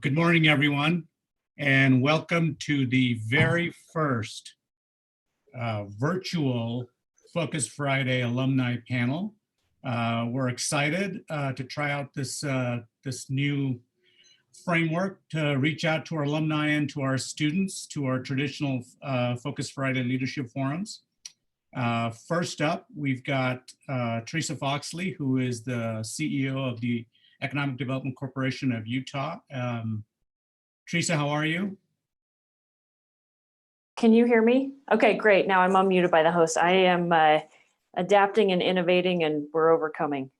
Good morning, everyone, and welcome to the very first virtual Focus Friday alumni panel. We're excited to try out this new framework to reach out to our alumni and to our students, to our traditional Focus Friday leadership forums. First up, we've got Theresa Foxley, who is the CEO of the Economic Development Corporation of Utah. Theresa, how are you? Can you hear me? Okay, great. Now I'm unmuted by the host. I am adapting and innovating, and we're overcoming.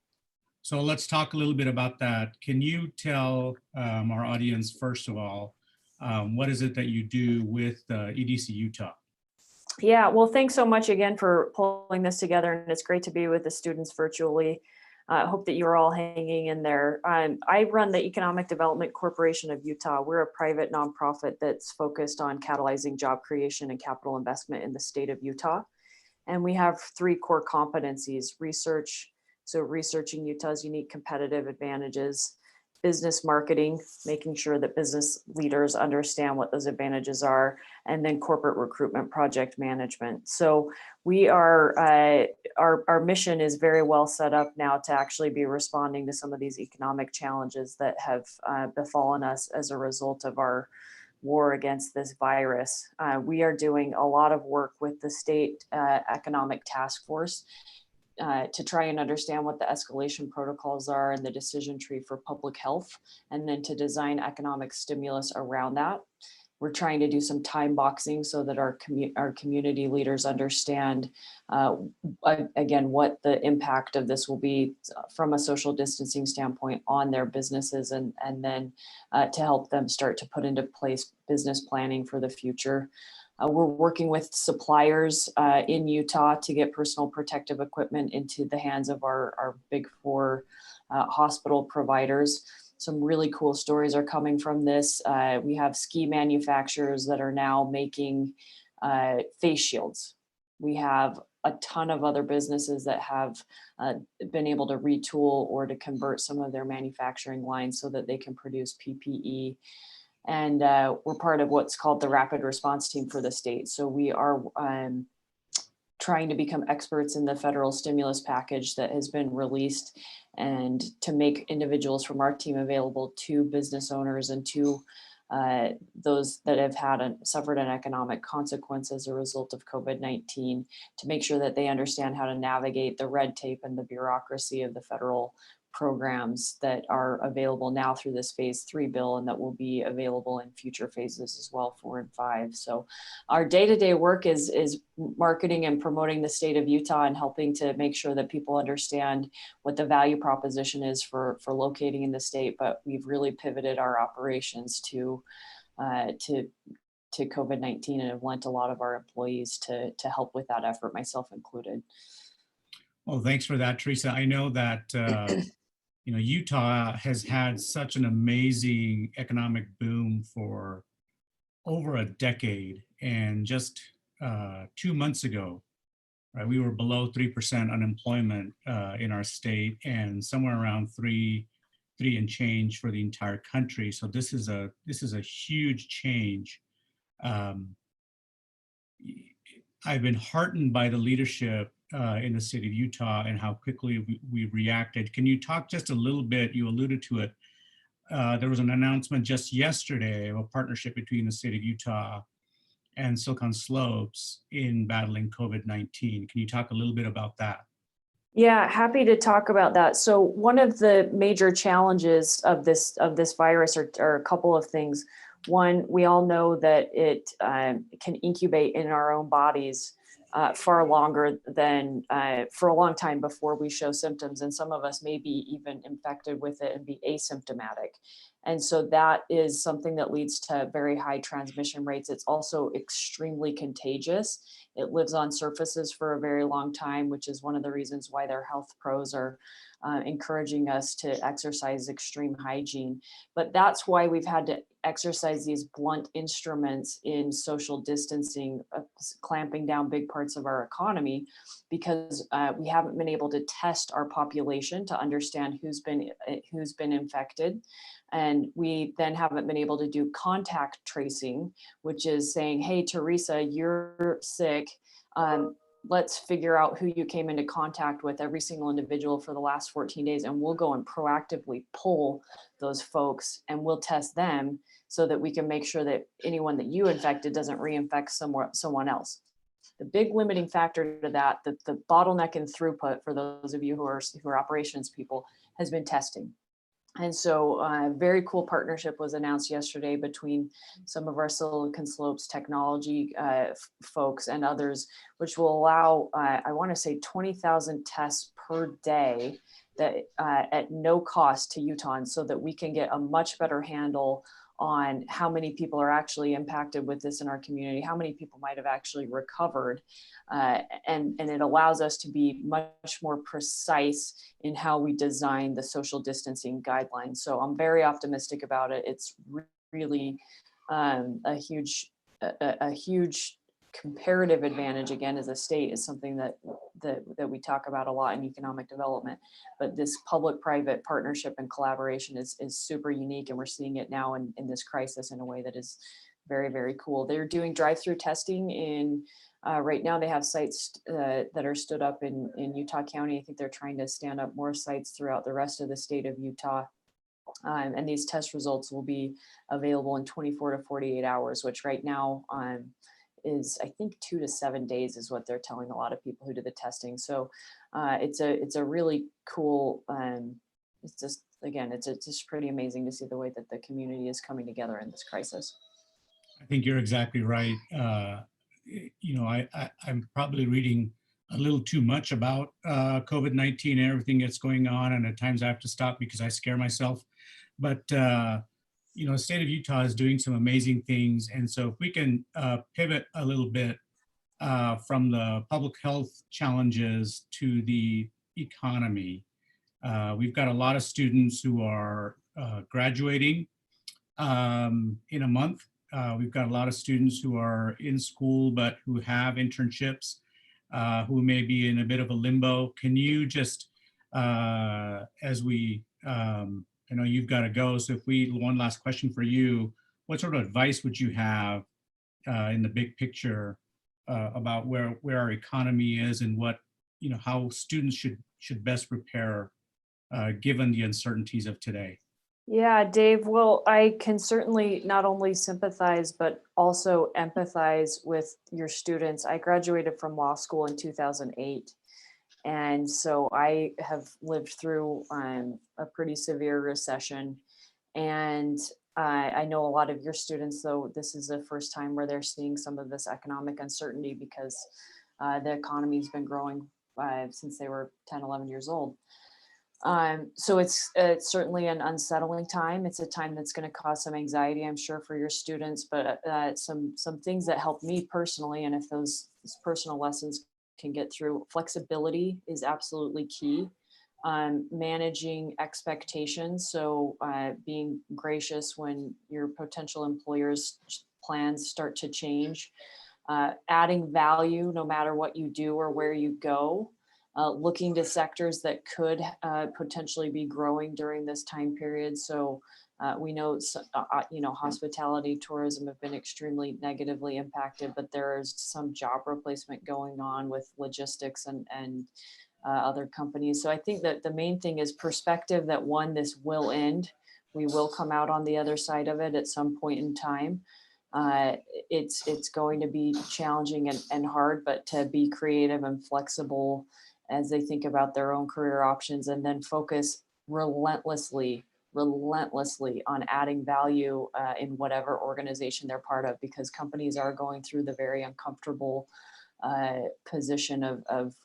So let's talk a little bit about that. Can you tell our audience, first of all, what is it that you do with EDC Utah? Yeah, well, thanks so much again for pulling this together, and it's great to be with the students virtually. I hope that you're all hanging in there. I run the Economic Development Corporation of Utah. We're a private nonprofit that's focused on catalyzing job creation and capital investment in the state of Utah. And we have three core competencies: research, so researching Utah's unique competitive advantages; business marketing, making sure that business leaders understand what those advantages are; and then corporate recruitment project management. So we are, our mission is very well set up now to actually be responding to some of these economic challenges that have befallen us as a result of our war against this virus. We are doing a lot of work with the state economic task force to try and understand what the escalation protocols are and the decision tree for public health, and then to design economic stimulus around that. We're trying to do some time boxing so that our community leaders understand, again, what the impact of this will be from a social distancing standpoint on their businesses, and then to help them start to put into place business planning for the future. We're working with suppliers in Utah to get personal protective equipment into the hands of our big four hospital providers. Some really cool stories are coming from this. We have ski manufacturers that are now making face shields. We have a ton of other businesses that have been able to retool or to convert some of their manufacturing lines so that they can produce PPE. And we're part of what's called the rapid response team for the state. So we are trying to become experts in the federal stimulus package that has been released, and to make individuals from our team available to business owners and to those that have suffered an economic consequence as a result of COVID-19, to make sure that they understand how to navigate the red tape and the bureaucracy of the federal programs that are available now through this phase 3 bill, and that will be available in future phases as well, 4 and 5. So our day-to-day work is marketing and promoting the state of Utah, and helping to make sure that people understand what the value proposition is for locating in the state. But we've really pivoted our operations to COVID-19, and have lent a lot of our employees to help with that effort, myself included. Well, thanks for that, Theresa. I know that Utah has had such an amazing economic boom for over a decade, and just 2 months ago, right, we were below 3% unemployment in our state, and somewhere around three and change for the entire country. So this is a huge change. I've been heartened by the leadership in the state of Utah and how quickly we reacted. Can you talk just a little bit? You alluded to it. There was an announcement just yesterday of a partnership between the state of Utah and Silicon Slopes in battling COVID-19. Can you talk a little bit about that? Yeah, happy to talk about that. So one of the major challenges of this virus are a couple of things. One, we all know that it can incubate in our own bodies far longer than for a long time before we show symptoms, and some of us may be even infected with it and be asymptomatic. And so that is something that leads to very high transmission rates. It's also extremely contagious. It lives on surfaces for a very long time, which is one of the reasons why their health pros are encouraging us to exercise extreme hygiene. But that's why we've had to exercise these blunt instruments in social distancing, clamping down big parts of our economy, because we haven't been able to test our population to understand who's been infected. And we then haven't been able to do contact tracing, which is saying, hey, Theresa, you're sick. Let's figure out who you came into contact with, every single individual for the last 14 days. And we'll go and proactively pull those folks and we'll test them so that we can make sure that anyone that you infected doesn't reinfect someone else. The big limiting factor to that, the bottleneck in throughput for those of you who are operations people, has been testing. And so a very cool partnership was announced yesterday between some of our Silicon Slopes technology folks and others, which will allow, I want to say 20,000 tests per day that at no cost to Utahns, so that we can get a much better handle on how many people are actually impacted with this in our community, how many people might have actually recovered. And it allows us to be much more precise in how we design the social distancing guidelines. So I'm very optimistic about it. It's really a huge comparative advantage, again, as a state, is something that we talk about a lot in economic development. But this public-private partnership and collaboration is super unique, and we're seeing it now in this crisis in a way that is very, very cool. They're doing drive-through testing in right now. They have sites that are stood up in Utah County. I think they're trying to stand up more sites throughout the rest of the state of Utah. And these test results will be available in 24 to 48 hours, which right now is, I think, 2 to 7 days is what they're telling a lot of people who do the testing. So it's a really cool, it's just, again, it's just pretty amazing to see the way that the community is coming together in this crisis. I think you're exactly right. I'm probably reading a little too much about COVID-19 and everything that's going on, and at times I have to stop because I scare myself. But the state of Utah is doing some amazing things, and so if we can pivot a little bit from the public health challenges to the economy, we've got a lot of students who are graduating in a month. We've got a lot of students who are in school, but who have internships, who may be in a bit of a limbo. Can you just, as we, I know you've got to go, so one last question for you, what sort of advice would you have in the big picture about where our economy is and what, how students should best prepare given the uncertainties of today? Yeah, Dave, well, I can certainly not only sympathize, but also empathize with your students. I graduated from law school in 2008. And so I have lived through a pretty severe recession. And I know a lot of your students, though, this is the first time where they're seeing some of this economic uncertainty because the economy's been growing since they were 10, 11 years old. So it's certainly an unsettling time. It's a time that's going to cause some anxiety, I'm sure, for your students, but some things that help me personally, and if those personal lessons can get through, flexibility is absolutely key. Managing expectations, so being gracious when your potential employer's plans start to change, adding value no matter what you do or where you go. Looking to sectors that could potentially be growing during this time period. So we know, hospitality, tourism have been extremely negatively impacted, but there is some job replacement going on with logistics and other companies. So I think that the main thing is perspective that, one, this will end. We will come out on the other side of it at some point in time. It's going to be challenging and hard, but to be creative and flexible as they think about their own career options, and then focus relentlessly on adding value in whatever organization they're part of, because companies are going through the very uncomfortable position of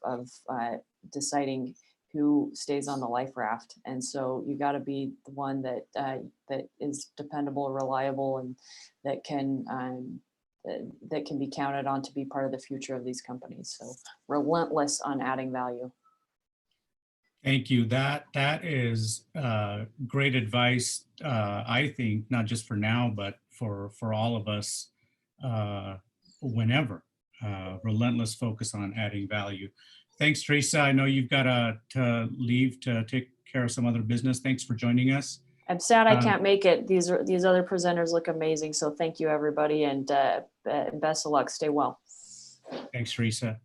deciding who stays on the life raft. And so you got to be the one that is dependable, reliable, and that can be counted on to be part of the future of these companies. So relentless on adding value. Thank you. That is great advice. I think not just for now, but for all of us, whenever. Relentless focus on adding value. Thanks, Theresa. I know you've got to leave to take care of some other business. Thanks for joining us. I'm sad I can't make it. These other presenters look amazing. So thank you, everybody, and best of luck. Stay well. Thanks, Theresa.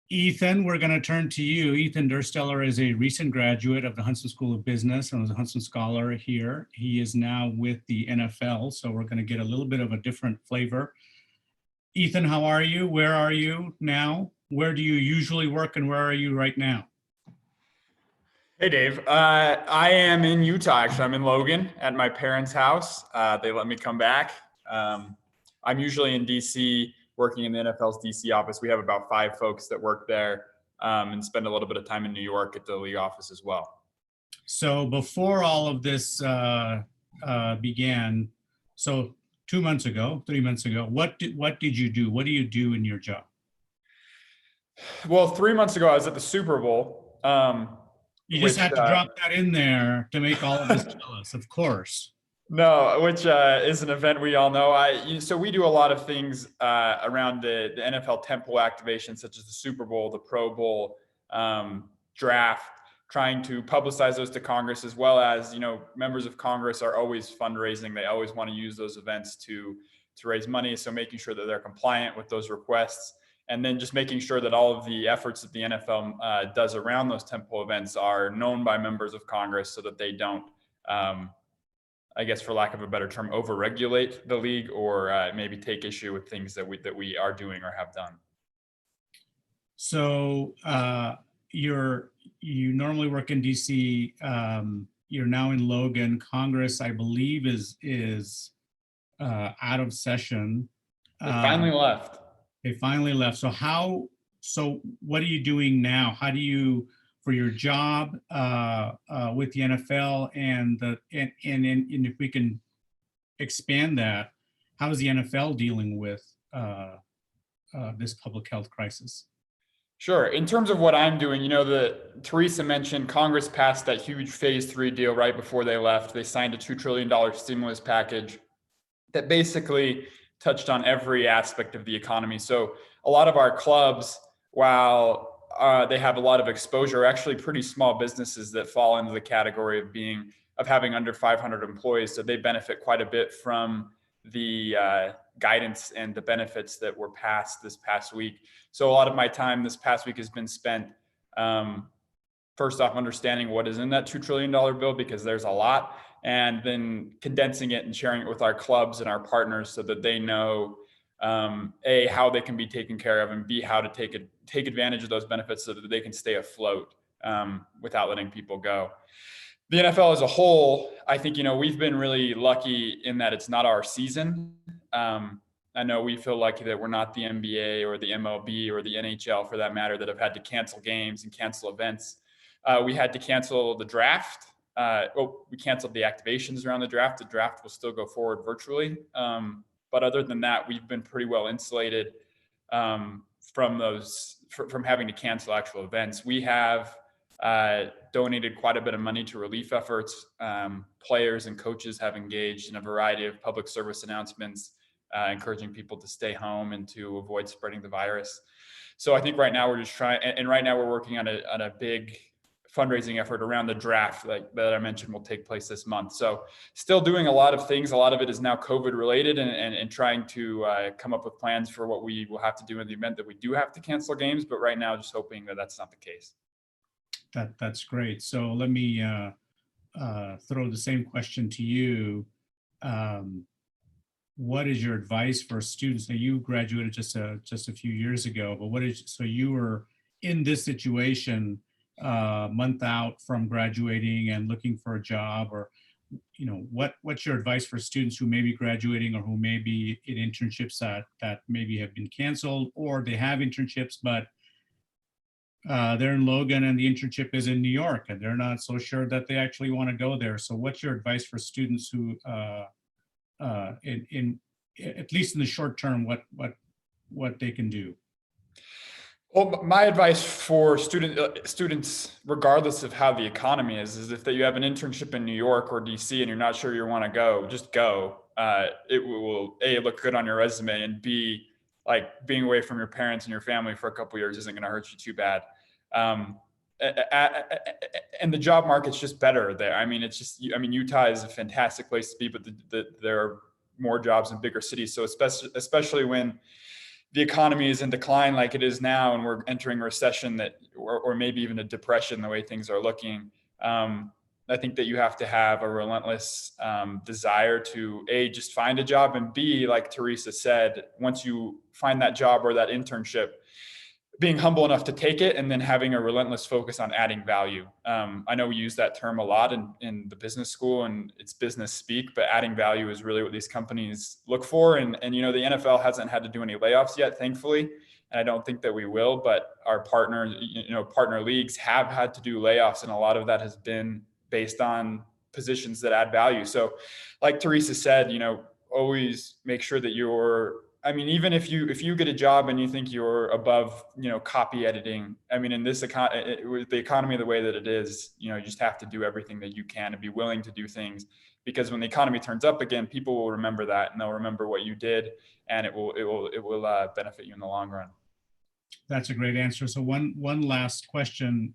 Ethan, we're going to turn to you. Ethan Dursteler is a recent graduate of the Huntsman School of Business and was a Huntsman Scholar here. He is now with the NFL, so we're going to get a little bit of a different flavor. Ethan, how are you? Where are you now? Where do you usually work and where are you right now? Hey, Dave. I am in Utah, actually. I'm in Logan at my parents' house. They let me come back. I'm usually in DC, working in the NFL's DC office. We have about 5 folks that work there and spend a little bit of time in New York at the league office as well. So before all of this began, so 2 months ago, 3 months ago, what did you do? What do you do in your job? Well, 3 months ago, I was at the Super Bowl. You just had to drop that in there to make all of us jealous, of course. No, which is an event we all know. So we do a lot of things around the NFL tentpole activations, such as the Super Bowl, the Pro Bowl, draft, trying to publicize those to Congress, as well as, members of Congress are always fundraising. They always want to use those events to raise money. So making sure that they're compliant with those requests, and then just making sure that all of the efforts that the NFL does around those tentpole events are known by members of Congress so that they don't, I guess, for lack of a better term, overregulate the league or maybe take issue with things that we are doing or have done. So you normally work in DC. You're now in Logan. Congress, I believe, is out of session. They finally left. They finally left. So what are you doing now? How do you, for your job with the NFL and if we can expand that, how is the NFL dealing with this public health crisis? Sure. In terms of what I'm doing, Theresa mentioned Congress passed that huge phase 3 deal right before they left. They signed a $2 trillion stimulus package that basically touched on every aspect of the economy. So a lot of our clubs, while they have a lot of exposure, are actually pretty small businesses that fall into the category of having under 500 employees. So they benefit quite a bit from the guidance and the benefits that were passed this past week. So a lot of my time this past week has been spent first off understanding what is in that $2 trillion bill, because there's a lot, and then condensing it and sharing it with our clubs and our partners so that they know A, how they can be taken care of, and B, how to take advantage of those benefits so that they can stay afloat without letting people go. The NFL as a whole, I think, we've been really lucky in that it's not our season. I know we feel lucky that we're not the NBA or the MLB or the NHL, for that matter, that have had to cancel games and cancel events. We had to cancel the draft. We canceled the activations around the draft. The draft will still go forward virtually. But other than that, we've been pretty well insulated from having to cancel actual events. We have donated quite a bit of money to relief efforts. Players and coaches have engaged in a variety of public service announcements, encouraging people to stay home and to avoid spreading the virus. So I think right now we're just trying, and right now we're working on a big fundraising effort around the draft that I mentioned will take place this month. So still doing a lot of things. A lot of it is now COVID related, and trying to come up with plans for what we will have to do in the event that we do have to cancel games. But right now, just hoping that that's not the case. That's great. So let me throw the same question to you. What is your advice for students? Now, you graduated just a few years ago, but so you were in this situation month out from graduating and looking for a job, or what's your advice for students who may be graduating or who may be in internships that maybe have been canceled, or they have internships but they're in Logan and the internship is in New York and they're not so sure that they actually want to go there? So what's your advice for students who in at least in the short term, what they can do? Well, my advice for students, regardless of how the economy is if that you have an internship in New York or DC and you're not sure you want to go, just go. It will A, look good on your resume, and B, like being away from your parents and your family for a couple of years isn't going to hurt you too bad. And the job market's just better there. I mean, Utah is a fantastic place to be, but there are more jobs in bigger cities. So especially when the economy is in decline like it is now, and we're entering a recession or maybe even a depression, the way things are looking. I think that you have to have a relentless desire to A, just find a job, and B, like Theresa said, once you find that job or that internship, being humble enough to take it, and then having a relentless focus on adding value. I know we use that term a lot in the business school, and it's business speak, but adding value is really what these companies look for. And the NFL hasn't had to do any layoffs yet, thankfully. And I don't think that we will, but our partner leagues have had to do layoffs. And a lot of that has been based on positions that add value. So like Theresa said, always make sure that even if you get a job and you think you're above, copy editing, in this with the economy the way that it is, you just have to do everything that you can and be willing to do things, because when the economy turns up again, people will remember that, and they'll remember what you did, and it will benefit you in the long run. That's a great answer. So one last question,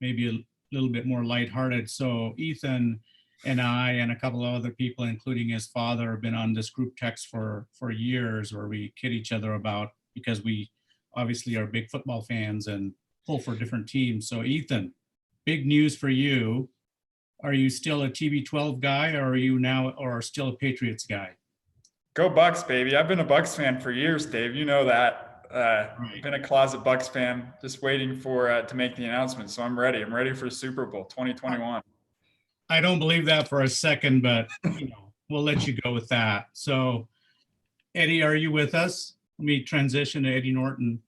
maybe a little bit more lighthearted. So Ethan and I and a couple of other people, including his father, have been on this group text for years, where we kid each other about, because we obviously are big football fans and pull for different teams. So Ethan, big news for you. Are you still a TB12 guy, or are you now still a Patriots guy? Go Bucks, baby. I've been a Bucks fan for years, Dave. You know that. Right. Been a closet Bucks fan, just waiting for to make the announcement. So I'm ready. I'm ready for the Super Bowl 2021. I don't believe that for a second, but we'll let you go with that. So, Eddie, are you with us? Let me transition to Eddie Norton.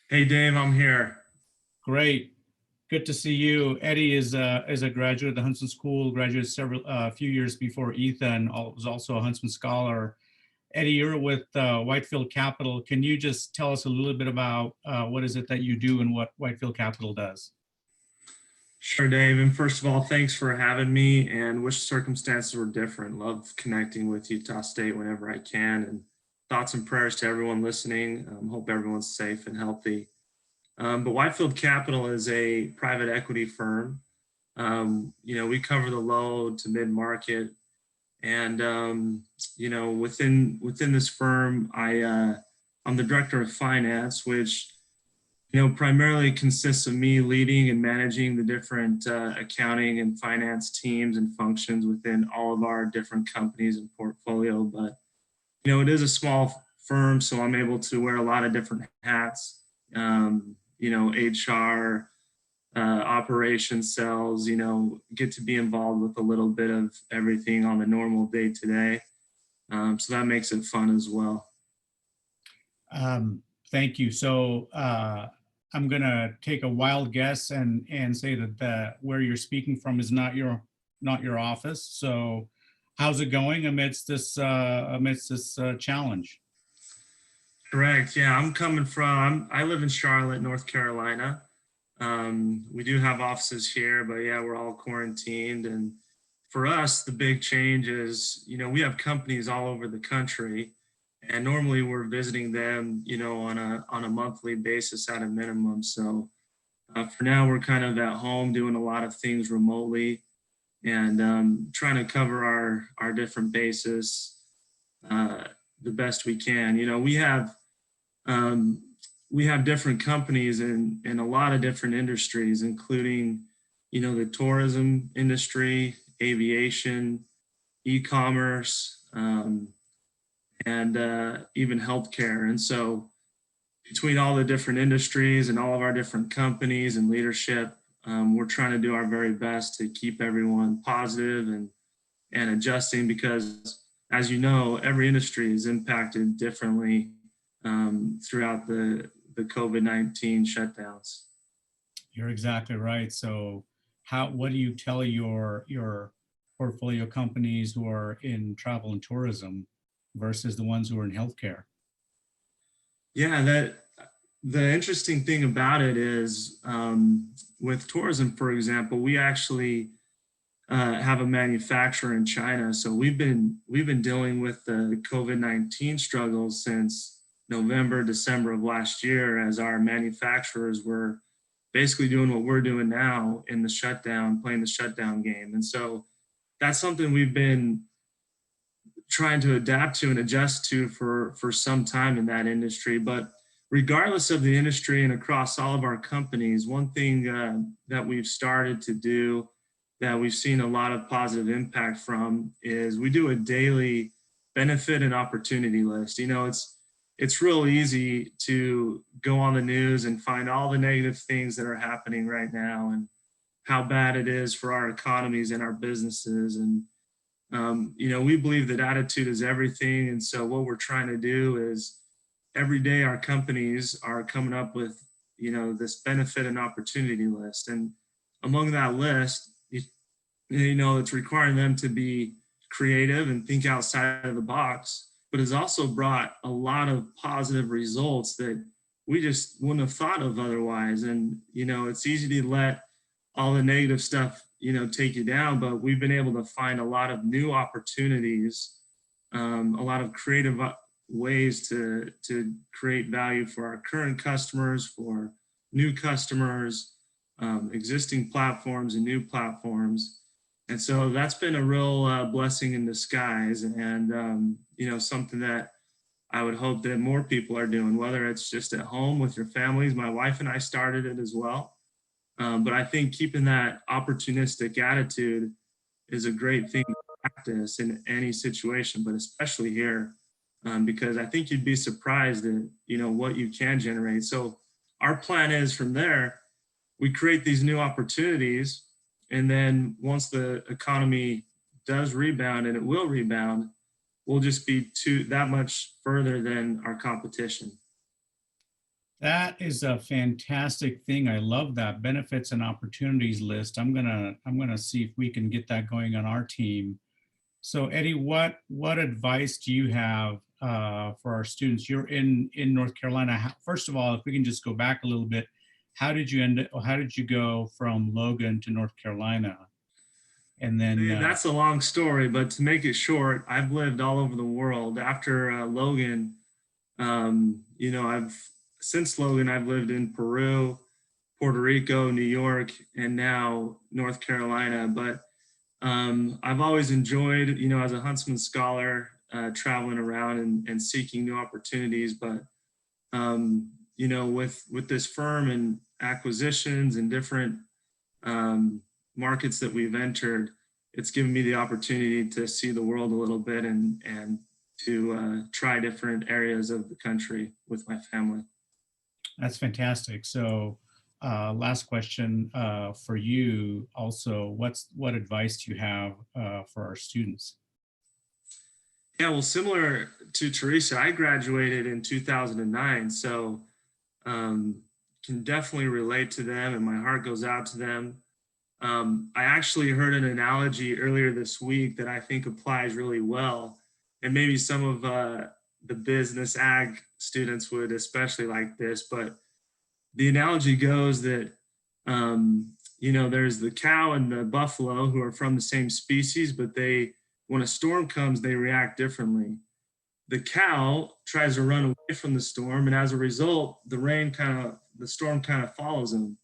Hey, Dave, I'm here. Great, good to see you. Eddie is a graduate of the Huntsman School. Graduated a few years before Ethan. Was also a Huntsman scholar. Eddie, you're with Whitefield Capital. Can you just tell us a little bit about what is it that you do and what Whitefield Capital does? Sure, Dave. And first of all, thanks for having me, and wish circumstances were different. Love connecting with Utah State whenever I can, and thoughts and prayers to everyone listening. Hope everyone's safe and healthy. But Whitefield Capital is a private equity firm. We cover the low to mid-market, and within this firm, I'm the director of finance, which primarily consists of me leading and managing the different accounting and finance teams and functions within all of our different companies and portfolio. But, it is a small firm, so I'm able to wear a lot of different hats, HR, operations, sales, get to be involved with a little bit of everything on the normal day to day. So that makes it fun as well. Thank you. So I'm going to take a wild guess and say that where you're speaking from is not your office. So how's it going amidst this challenge? Correct. Yeah, I live in Charlotte, North Carolina. We do have offices here, but yeah, we're all quarantined. And for us, the big change is, we have companies all over the country. And normally we're visiting them, on a monthly basis at a minimum. So for now, we're kind of at home doing a lot of things remotely, and trying to cover our different bases the best we can. We have different companies in a lot of different industries, including, the tourism industry, aviation, e-commerce, and even healthcare. And so between all the different industries and all of our different companies and leadership, we're trying to do our very best to keep everyone positive and adjusting, because as you know, every industry is impacted differently throughout the COVID-19 shutdowns. You're exactly right. So what do you tell your portfolio companies who are in travel and tourism versus the ones who are in healthcare? Yeah, the interesting thing about it is with tourism, for example, we actually have a manufacturer in China. So we've been dealing with the COVID-19 struggles since November, December of last year, as our manufacturers were basically doing what we're doing now in the shutdown, playing the shutdown game. And so that's something we've been trying to adapt to and adjust to for some time in that industry. But regardless of the industry and across all of our companies, one thing that we've started to do that we've seen a lot of positive impact from is we do a daily benefit and opportunity list. You know, it's real easy to go on the news and find all the negative things that are happening right now and how bad it is for our economies and our businesses. And you know, we believe that attitude is everything. And so what we're trying to do is every day our companies are coming up with, you know, this benefit and opportunity list. And among that list, you know, it's requiring them to be creative and think outside of the box, but it's also brought a lot of positive results that we just wouldn't have thought of otherwise. And, you know, it's easy to let all the negative stuff, you know, take you down, but we've been able to find a lot of new opportunities, a lot of creative ways to create value for our current customers, for new customers, existing platforms and new platforms. And so that's been a real blessing in disguise, and you know, something that I would hope that more people are doing, whether it's just at home with your families. My wife and I started it as well. But I think keeping that opportunistic attitude is a great thing to practice in any situation, but especially here, because I think you'd be surprised at, you know, what you can generate. So our plan is from there, we create these new opportunities. And then once the economy does rebound, and it will rebound, we'll just be that much further than our competition. That is a fantastic thing. I love that benefits and opportunities list. I'm gonna see if we can get that going on our team. So Eddie, what advice do you have for our students? You're in North Carolina. First of all, if we can just go back a little bit, how did you go from Logan to North Carolina? And then That's a long story, but to make it short, I've lived all over the world. After Logan, you know, since Logan, I've lived in Peru, Puerto Rico, New York, and now North Carolina. But I've always enjoyed, you know, as a Huntsman scholar, traveling around and seeking new opportunities. But you know, with this firm and acquisitions and different markets that we've entered, it's given me the opportunity to see the world a little bit and to try different areas of the country with my family. That's fantastic. So last question for you also, what advice do you have for our students? Yeah, well, similar to Theresa, I graduated in 2009, so can definitely relate to them, and my heart goes out to them. I actually heard an analogy earlier this week that I think applies really well, and maybe some of the business ag students would especially like this, but the analogy goes that, you know, there's the cow and the buffalo who are from the same species, but when a storm comes, they react differently. The cow tries to run away from the storm, and as a result, the storm kind of follows them.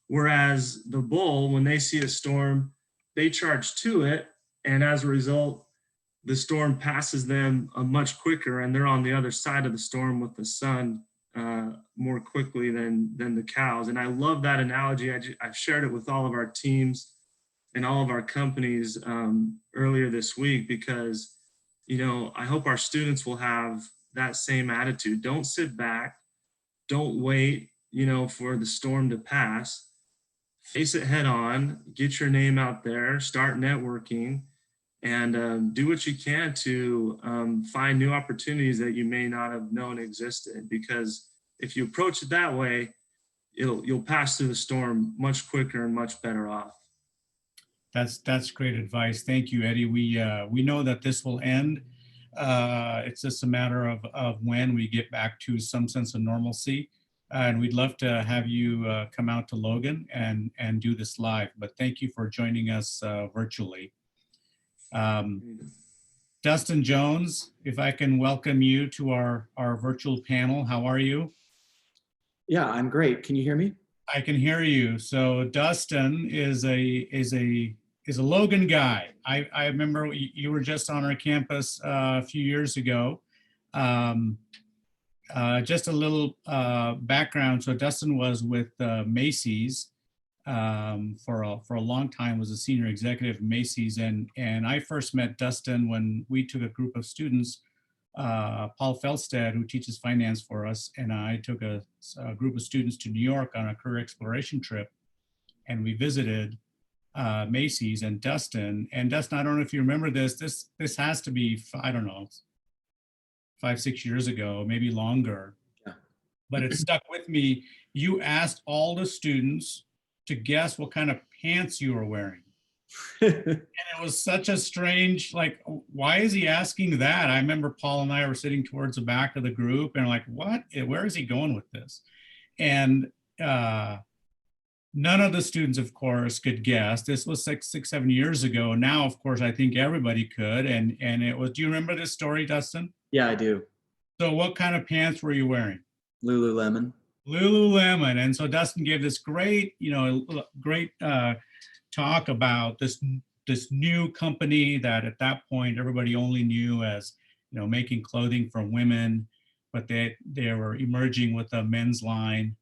Whereas the bull, when they see a storm, they charge to it, and as a result, the storm passes them much quicker, and they're on the other side of the storm with the sun more quickly than the cows. And I love that analogy. I've shared it with all of our teams and all of our companies earlier this week, because, you know, I hope our students will have that same attitude. Don't sit back. Don't wait, you know, for the storm to pass. Face it head on, get your name out there, start networking, and do what you can to find new opportunities that you may not have known existed. Because if you approach it that way, you'll pass through the storm much quicker and much better off. That's great advice. Thank you, Eddie. We know that this will end, It's just a matter of when we get back to some sense of normalcy. And we'd love to have you come out to Logan and do this live. But thank you for joining us virtually. Dustin Jones, if I can welcome you to our virtual panel. How are you? Yeah, I'm great. Can you hear me? I can hear you. So Dustin is a Logan guy. I remember you were just on our campus a few years ago. Just a little background. So Dustin was with Macy's for a long time, was a senior executive at Macy's. And I first met Dustin when we took a group of students, Paul Felstad, who teaches finance for us, and I took a group of students to New York on a career exploration trip. And we visited Macy's and Dustin. And Dustin, I don't know if you remember this. This has to be, I don't know, 5-6 years ago, maybe longer. Yeah. But it stuck with me. You asked all the students to guess what kind of pants you were wearing. And it was such a strange, like, why is he asking that? I remember Paul and I were sitting towards the back of the group and like, what? Where is he going with this? And none of the students, of course, could guess. This was 6-7 years ago. Now, of course, I think everybody could. And it was, do you remember this story, Dustin? Yeah, I do. So what kind of pants were you wearing? Lululemon. Lululemon. And so Dustin gave this great, great talk about this new company that at that point everybody only knew as, making clothing for women, but they were emerging with a men's line.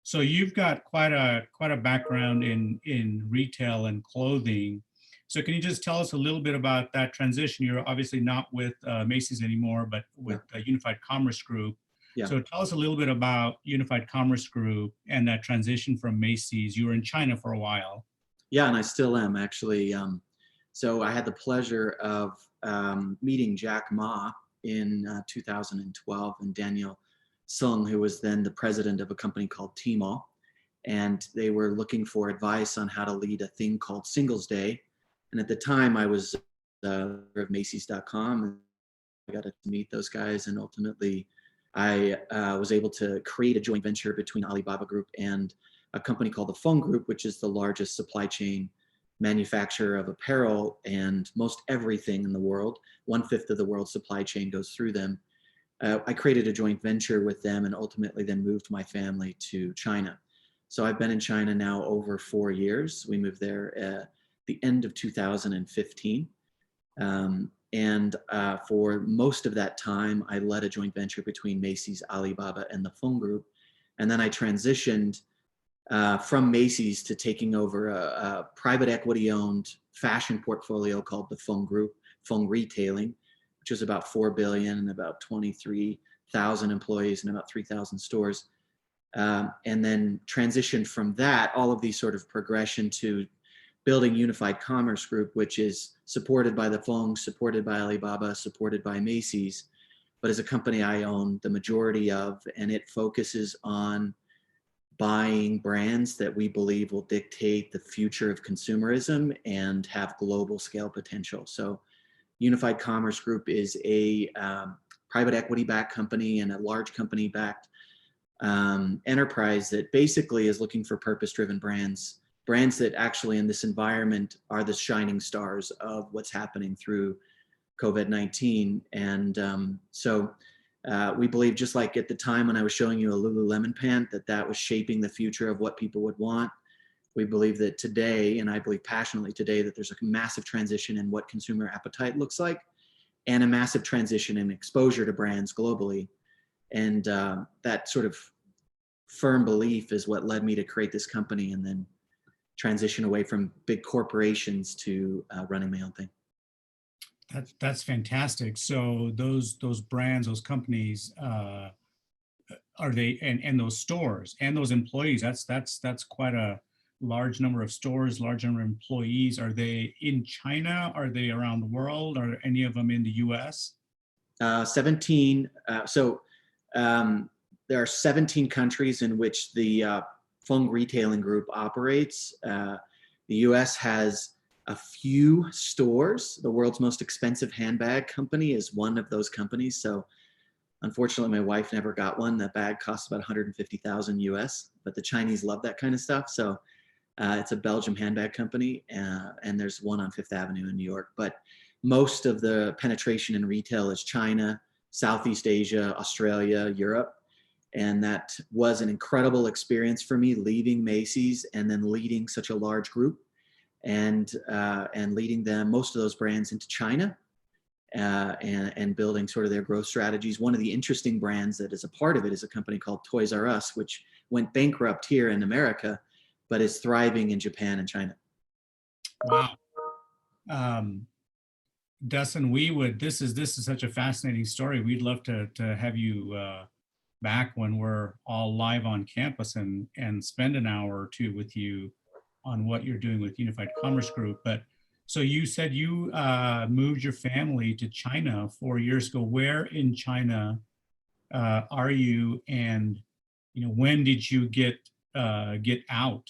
So you've got quite a background in retail and clothing. So can you just tell us a little bit about that transition? You're obviously not with Macy's anymore, but with Unified Commerce Group. Yeah. So tell us a little bit about Unified Commerce Group and that transition from Macy's. You were in China for a while. Yeah, and I still am actually. So I had the pleasure of meeting Jack Ma in 2012 and Daniel Sung, who was then the president of a company called Tmall. And they were looking for advice on how to lead a thing called Singles Day. And at the time I was of Macy's.com, and I got to meet those guys, and ultimately I was able to create a joint venture between Alibaba Group and a company called the Fung Group, which is the largest supply chain manufacturer of apparel and most everything in the world. 1/5 of the world's supply chain goes through them. I created a joint venture with them and ultimately then moved my family to China. So I've been in China now over 4 years. We moved there at the end of 2015. And for most of that time, I led a joint venture between Macy's, Alibaba, and the Fung Group. And then I transitioned from Macy's to taking over a private equity-owned fashion portfolio called the Fung Group, Fung Retailing, which is about $4 billion and about 23,000 employees and about 3,000 stores. And then transitioned from that, all of these sort of progression to building Unified Commerce Group, which is supported by the Fung, supported by Alibaba, supported by Macy's, but is a company I own the majority of, and it focuses on buying brands that we believe will dictate the future of consumerism and have global scale potential. So Unified Commerce Group is a private equity-backed company and a large company-backed enterprise that basically is looking for purpose-driven brands that actually in this environment are the shining stars of what's happening through COVID-19. And so we believe, just like at the time when I was showing you a Lululemon pant, that was shaping the future of what people would want. We believe that today, and I believe passionately today, that there's a massive transition in what consumer appetite looks like and a massive transition in exposure to brands globally. And that sort of firm belief is what led me to create this company and then transition away from big corporations to running my own thing. That's fantastic. So those brands, those companies, are they, and those stores and those employees, that's quite a large number of stores, large number of employees. Are they in China? Are they around the world? Are any of them in the US? 17. There are 17 countries in which the Fung Retailing Group operates. The US has a few stores. The world's most expensive handbag company is one of those companies. So unfortunately, my wife never got one. That bag costs about 150,000 US, but the Chinese love that kind of stuff. So it's a Belgium handbag company, and there's one on Fifth Avenue in New York. But most of the penetration in retail is China, Southeast Asia, Australia, Europe. And that was an incredible experience for me, leaving Macy's and then leading such a large group and leading them, most of those brands, into China and building sort of their growth strategies. One of the interesting brands that is a part of it is a company called Toys R Us, which went bankrupt here in America, but is thriving in Japan and China. Wow. Dustin, this is such a fascinating story. We'd love to have you back when we're all live on campus and spend an hour or two with you on what you're doing with Unified Commerce Group. But so you said you moved your family to China 4 years ago. Where in China are you, and when did you get out?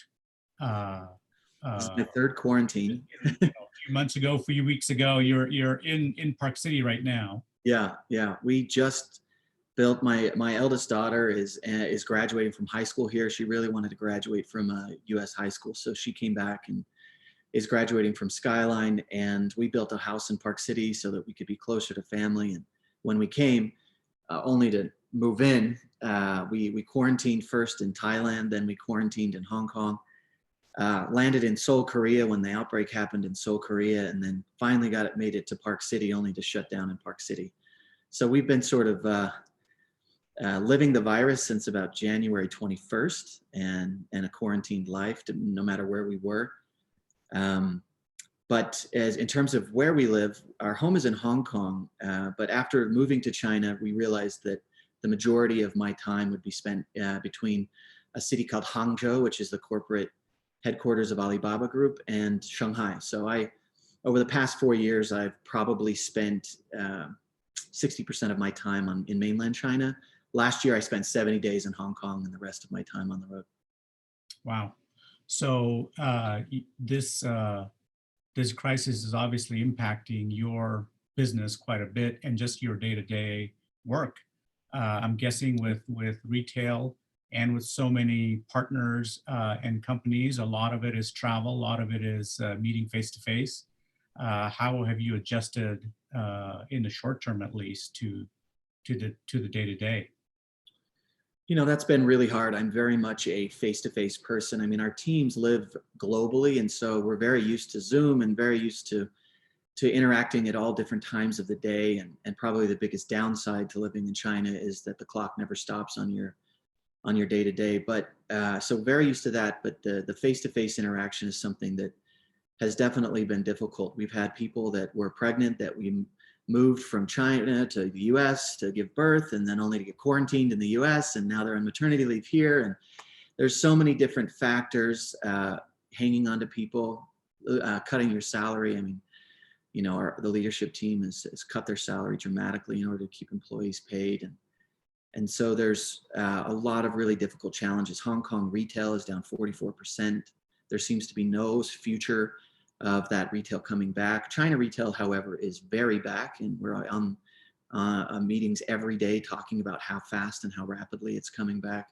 This is my third quarantine. A few months ago, a few weeks ago. You're in Park City right now. Yeah. We just built, my eldest daughter is graduating from high school here. She really wanted to graduate from a U.S. high school, so she came back and is graduating from Skyline. And we built a house in Park City so that we could be closer to family. And when we came, only to move in, we quarantined first in Thailand, then we quarantined in Hong Kong. Landed in Seoul, Korea when the outbreak happened in Seoul, Korea, and then finally made it to Park City, only to shut down in Park City. So we've been sort of living the virus since about January 21st, and a quarantined life, no matter where we were. But in terms of where we live, our home is in Hong Kong. But after moving to China, we realized that the majority of my time would be spent between a city called Hangzhou, which is the corporate headquarters of Alibaba Group, and Shanghai. So over the past 4 years, I've probably spent 60% of my time in mainland China. Last year, I spent 70 days in Hong Kong and the rest of my time on the road. Wow. So this crisis is obviously impacting your business quite a bit and just your day-to-day work. I'm guessing with retail and with so many partners and companies, a lot of it is travel, a lot of it is meeting face-to-face. How have you adjusted in the short term, at least, to the day-to-day? That's been really hard. I'm very much a face-to-face person. I mean, our teams live globally, and so we're very used to Zoom and very used to interacting at all different times of the day. And probably the biggest downside to living in China is that the clock never stops on your day-to-day. But so very used to that. But the face-to-face interaction is something that has definitely been difficult. We've had people that were pregnant that we moved from China to the US to give birth, and then only to get quarantined in the US, and now they're on maternity leave here. And there's so many different factors hanging on to people, cutting your salary. I mean, the leadership team has cut their salary dramatically in order to keep employees paid. And so there's a lot of really difficult challenges. Hong Kong retail is down 44%. There seems to be no future of that retail coming back. China retail, however, is very back, and we're on meetings every day talking about how fast and how rapidly it's coming back.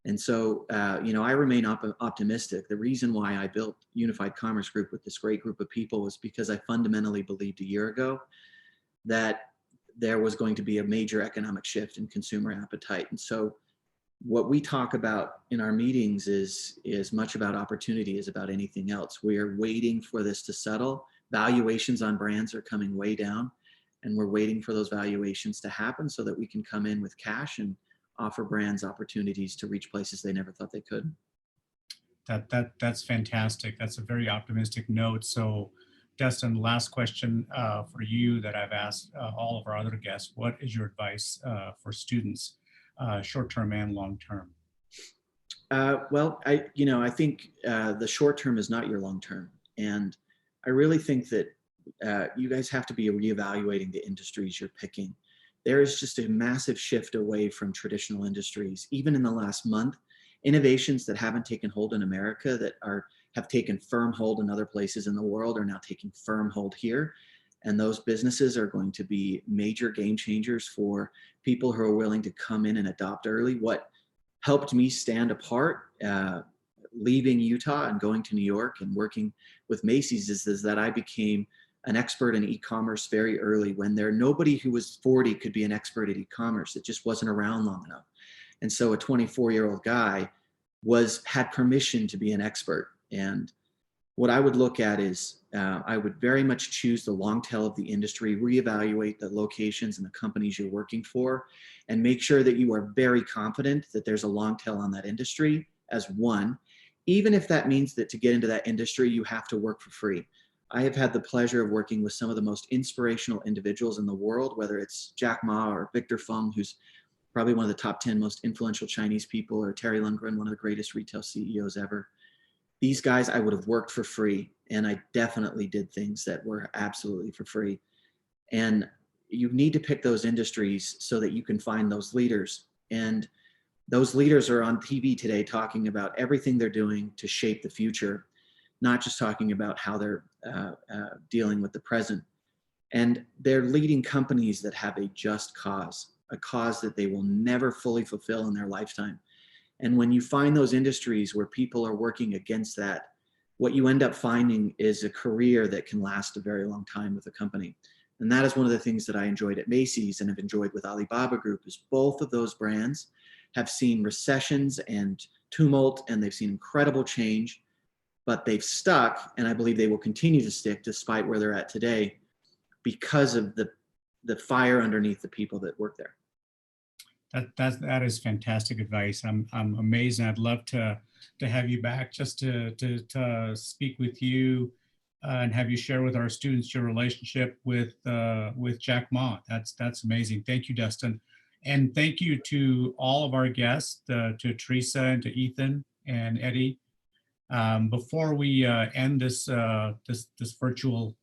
And so, I remain optimistic. The reason why I built Unified Commerce Group with this great group of people was because I fundamentally believed a year ago that there was going to be a major economic shift in consumer appetite. And so what we talk about in our meetings is much about opportunity as about anything else. We are waiting for this to settle. Valuations on brands are coming way down, and we're waiting for those valuations to happen so that we can come in with cash and offer brands opportunities to reach places they never thought they could. That's fantastic. That's a very optimistic note. So Dustin, last question for you that I've asked all of our other guests. What is your advice for students, short-term and long-term? Well, I think the short-term is not your long-term. And I really think that you guys have to be reevaluating the industries you're picking. There is just a massive shift away from traditional industries. Even in the last month, innovations that haven't taken hold in America that are have taken firm hold in other places in the world are now taking firm hold here. And those businesses are going to be major game changers for people who are willing to come in and adopt early. What helped me stand apart, leaving Utah and going to New York and working with Macy's is that I became an expert in e-commerce very early, when nobody who was 40 could be an expert at e-commerce. It just wasn't around long enough. And so a 24-year-old guy had permission to be an expert. And what I would look at is I would very much choose the long tail of the industry, reevaluate the locations and the companies you're working for, and make sure that you are very confident that there's a long tail on that industry as one, even if that means that to get into that industry, you have to work for free. I have had the pleasure of working with some of the most inspirational individuals in the world, whether it's Jack Ma or Victor Fung, who's probably one of the top 10 most influential Chinese people, or Terry Lundgren, one of the greatest retail CEOs ever. These guys, I would have worked for free, and I definitely did things that were absolutely for free. And you need to pick those industries so that you can find those leaders. And those leaders are on TV today talking about everything they're doing to shape the future, not just talking about how they're dealing with the present. And they're leading companies that have a just cause, a cause that they will never fully fulfill in their lifetime. And when you find those industries where people are working against that, what you end up finding is a career that can last a very long time with a company. And that is one of the things that I enjoyed at Macy's and have enjoyed with Alibaba Group, is both of those brands have seen recessions and tumult, and they've seen incredible change, but they've stuck, and I believe they will continue to stick despite where they're at today, because of the fire underneath the people that work there. That is fantastic advice. I'm amazed, and I'd love to have you back just to speak with you and have you share with our students your relationship with Jack Ma. That's amazing. Thank you, Dustin, and thank you to all of our guests, to Theresa and to Ethan and Eddie. Before we end this virtual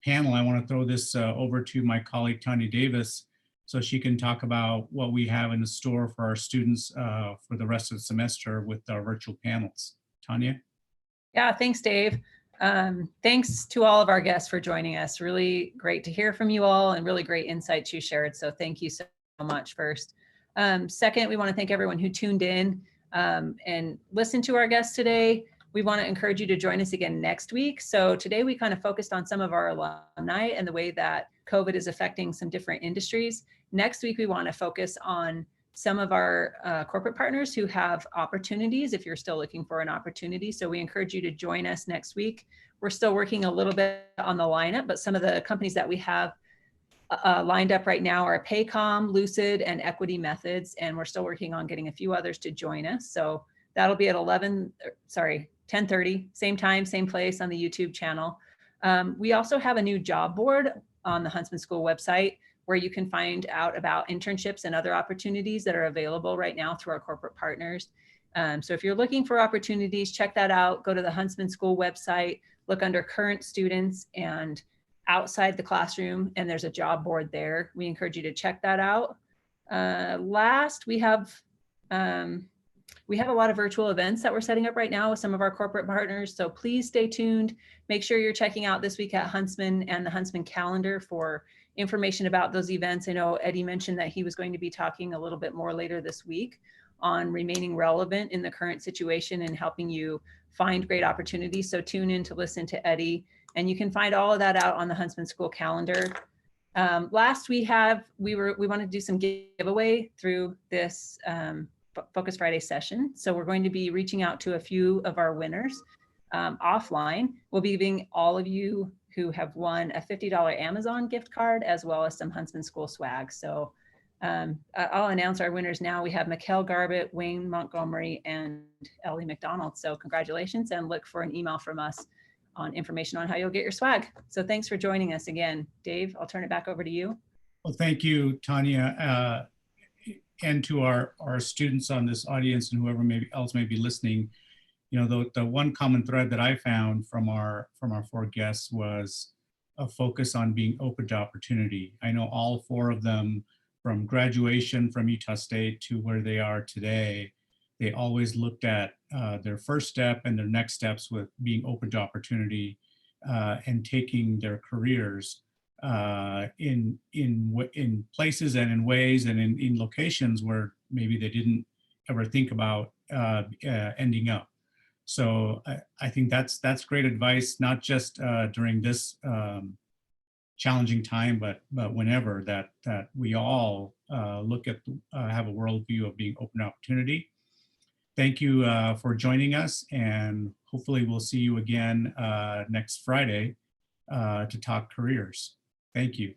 panel, I want to throw this over to my colleague Tanya Davis, so she can talk about what we have in the store for our students for the rest of the semester with our virtual panels. Tanya? Yeah, thanks, Dave. Thanks to all of our guests for joining us. Really great to hear from you all, and really great insights you shared. So thank you so much first. Second, we want to thank everyone who tuned in and listened to our guests today. We want to encourage you to join us again next week. So today we kind of focused on some of our alumni and the way that COVID is affecting some different industries. Next week, we want to focus on some of our corporate partners who have opportunities, if you're still looking for an opportunity. So we encourage you to join us next week. We're still working a little bit on the lineup, but some of the companies that we have lined up right now are Paycom, Lucid, and Equity Methods. And we're still working on getting a few others to join us. So that'll be at 10:30, same time, same place on the YouTube channel. We also have a new job board on the Huntsman School website, where you can find out about internships and other opportunities that are available right now through our corporate partners. So if you're looking for opportunities, check that out. Go to the Huntsman School website, look under current students and outside the classroom, and there's a job board there. We encourage you to check that out. Last, we have a lot of virtual events that we're setting up right now with some of our corporate partners. So please stay tuned. Make sure you're checking out This Week at Huntsman and the Huntsman calendar for information about those events. I know Eddie mentioned that he was going to be talking a little bit more later this week on remaining relevant in the current situation and helping you find great opportunities. So tune in to listen to Eddie, and you can find all of that out on the Huntsman School calendar. Last, we wanted to do some giveaway through this Focus Friday session. So we're going to be reaching out to a few of our winners offline. We'll be giving all of you who have won a $50 Amazon gift card, as well as some Huntsman School swag. So I'll announce our winners now. We have Mikkel Garbett, Wayne Montgomery, and Ellie McDonald. So congratulations, and look for an email from us on information on how you'll get your swag. So thanks for joining us again. Dave, I'll turn it back over to you. Well, thank you, Tanya. And to our students on this audience and whoever else may be listening, you know, the one common thread that I found from our four guests was a focus on being open to opportunity. I know all four of them, from graduation from Utah State to where they are today, they always looked at their first step and their next steps with being open to opportunity and taking their careers in places and in ways and in locations where maybe they didn't ever think about ending up. So I think that's great advice, not just during this challenging time, but whenever that we all look at have a worldview of being open to opportunity. Thank you for joining us, and hopefully we'll see you again next Friday to talk careers. Thank you.